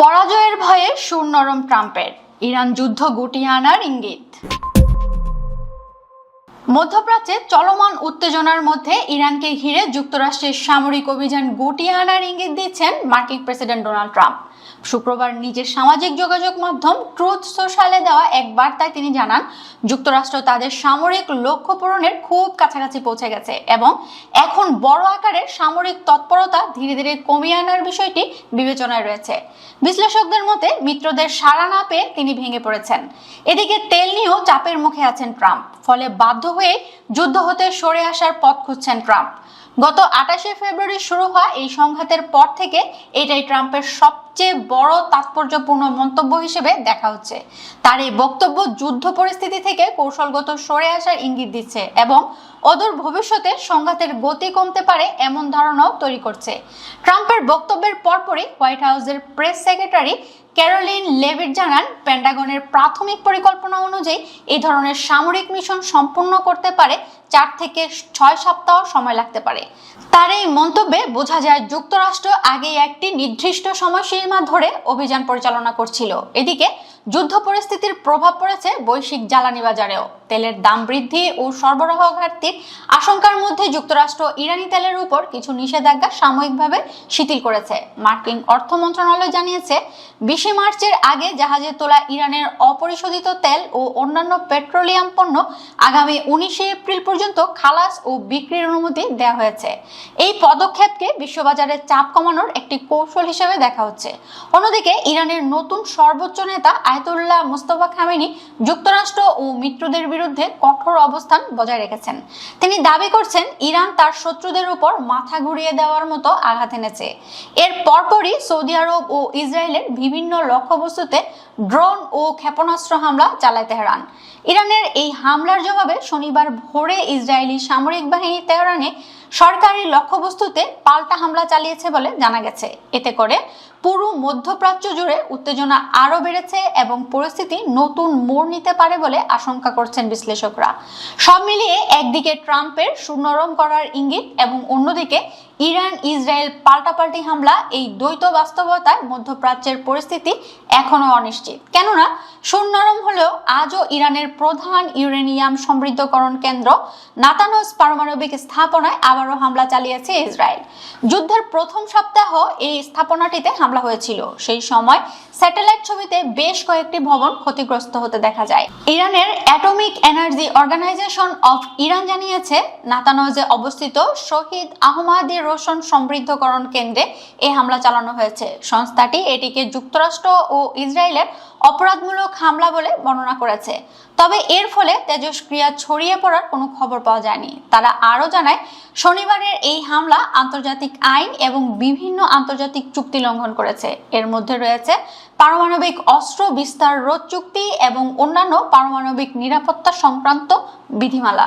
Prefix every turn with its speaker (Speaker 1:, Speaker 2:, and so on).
Speaker 1: পরাজয়ের ভয়ে সুর নরম ট্রাম্পের, ইরান যুদ্ধ গুটিয়ে আনার ইঙ্গিত। মধ্যপ্রাচ্যে চলমান উত্তেজনার মধ্যে ইরানকে ঘিরে যুক্তরাষ্ট্রের সামরিক অভিযান গুটিয়ে আনার ইঙ্গিত দিচ্ছেন মার্কিন প্রেসিডেন্ট ডোনাল্ড ট্রাম্প। শুক্রবার নিজের সামাজিক যোগাযোগ মাধ্যম ট্রুথ সোশ্যালে দেওয়া এক বার্তায় তিনি জানান, যুক্তরাষ্ট্র তাদের সামরিক লক্ষ্য পূরণের খুব কাছাকাছি পৌঁছে গেছে এবং এখন বড় আকারের সামরিক তৎপরতা ধীরে ধীরে কমিয়ে আনার বিষয়টি বিবেচনায় রয়েছে। বিশ্লেষকদের মতে মিত্রদের সাড়া না পেয়ে তিনি ভেঙে পড়েছেন। এদিকে তেল নিয়েও চাপের মুখে আছেন ট্রাম্প, ফলে বাধ্য হয়ে যুদ্ধ হতে সরে আসার পথ খুঁজছেন ট্রাম্প। গত 28শে ফেব্রুয়ারি শুরু হওয়া এই সংঘাতের পর থেকে এটাই ট্রাম্পের সবচেয়ে বড় তাৎপর্যপূর্ণ মন্তব্য হিসেবে দেখা হচ্ছে। তার এই বক্তব্য যুদ্ধ পরিস্থিতি থেকে কৌশলগত সরে আসার ইঙ্গিত দিচ্ছে এবং অদূর ভবিষ্যতে সংঘাতের গতি কমতে পারে এমন ধারণাও তৈরি করছে। ট্রাম্পের বক্তব্যের পরপরই হোয়াইট হাউসের প্রেস সেক্রেটারি ক্যারোলিন লেভিট জানান, পেন্টাগনের প্রাথমিক পরিকল্পনা অনুযায়ী এই ধরনের সামরিক মিশন সম্পূর্ণ করতে পারে 4 থেকে 6 সপ্তাহ সময় লাগতে পারে। তার এই মন্তব্যে বোঝা যায় যুক্তরাষ্ট্র আগে একটি নির্দিষ্ট সময়সীমা ধরে অভিযান পরিচালনা করছিল। এদিকে যুদ্ধ পরিস্থিতির প্রভাব পড়েছে বৈশ্বিক জ্বালানি বাজারেও। তেলের দাম বৃদ্ধি ও সরবরাহ ঘাটতির আশঙ্কার মধ্যে যুক্তরাষ্ট্র ইরানি তেলের উপর কিছু নিষেধাজ্ঞা সাময়িকভাবে শিথিল করেছে। মার্কিন অর্থ মন্ত্রণালয় জানিয়েছে, 20 মার্চের আগে জাহাজে তোলা ইরানের অপরিশোধিত তেল ও অন্যান্য পেট্রোলিয়াম পণ্য আগামী 19শে এপ্রিল পর্যন্ত খালাস ও বিক্রির অনুমতি দেওয়া হয়েছে। এই পদক্ষেপকে বিশ্ববাজারে চাপ কমানোর একটি কৌশল হিসেবে দেখা হচ্ছে। অন্যদিকে ইরানের নতুন সর্বোচ্চ নেতা আয়াতুল্লাহ মুস্তফা খামেনি যুক্তরাষ্ট্র ও মিত্রদের বিরুদ্ধে কঠোর অবস্থান বজায় রেখেছেন। তিনি দাবি করছেন, ইরান তার শত্রুদের উপর মাথা ঘুরিয়ে দেওয়ার মতো আঘাত এনেছে। এর পরপরই সৌদি আরব ও ইসরায়েলের বিভিন্ন লক্ষ্যবস্তুতে ড্রোন ও ক্ষেপণাস্ত্র হামলা চালায় তেহরান। ইরানের এই হামলার জবাবে শনিবার ভোরে ইসরায়েলি সামরিক বাহিনী তেহরানে সরকারি লক্ষ্যবস্তুতে পাল্টা হামলা চালিয়েছে বলে জানা গেছে। এতে করে পুরো মধ্যপ্রাচ্য জুড়ে উত্তেজনা আরও বেড়েছে এবং পরিস্থিতি নতুন মোড় নিতে পারে বলে আশঙ্কা করছেন বিশ্লেষকরা। সব মিলিয়ে একদিকে ট্রাম্পের সুনরম করার ইঙ্গিত এবং অন্যদিকে ইরান ইসরায়েল পাল্টাপাল্টি হামলা, এই দ্বৈত বাস্তবতায় মধ্যপ্রাচ্যের পরিস্থিতি এখনো অনিশ্চিত। কেননা সুনরম হলেও আজও ইরানের প্রধান ইউরেনিয়াম সমৃদ্ধকরণ কেন্দ্র নাতানজ পারমাণবিক স্থাপনায় আবারও হামলা চালিয়েছে ইসরায়েল। যুদ্ধের প্রথম সপ্তাহ এই স্থাপনাটিতে হামলা হয়েছিল। সেই সময় স্যাটেলাইট ছবিতে বেশ কয়েকটি ভবন ক্ষতিগ্রস্ত হতে দেখা যায়। ইরানের atomic energy organisation of Iran জানিয়েছে, নাতানজে অবস্থিত শহীদ আহমাদি রোশন সমৃদ্ধকরণ কেন্দ্রে এই হামলা চালানো হয়েছে। সংস্থাটি এটিকে যুক্তরাষ্ট্র ও ইসরায়েলের অপরাধমূলক হামলা বলে বর্ণনা করেছে। তবে এর ফলে তেজস্ক্রিয়া ছড়িয়ে পড়ার কোনো খবর পাওয়া যায়নি। তারা আরও জানায়, শনিবারের এই হামলা আন্তর্জাতিক আইন এবং বিভিন্ন আন্তর্জাতিক চুক্তি লঙ্ঘন করেছে। এর মধ্যে রয়েছে পারমাণবিক অস্ত্র বিস্তার রোধ চুক্তি এবং অন্যান্য পারমাণবিক নিরাপত্তা সংক্রান্ত বিধিমালা।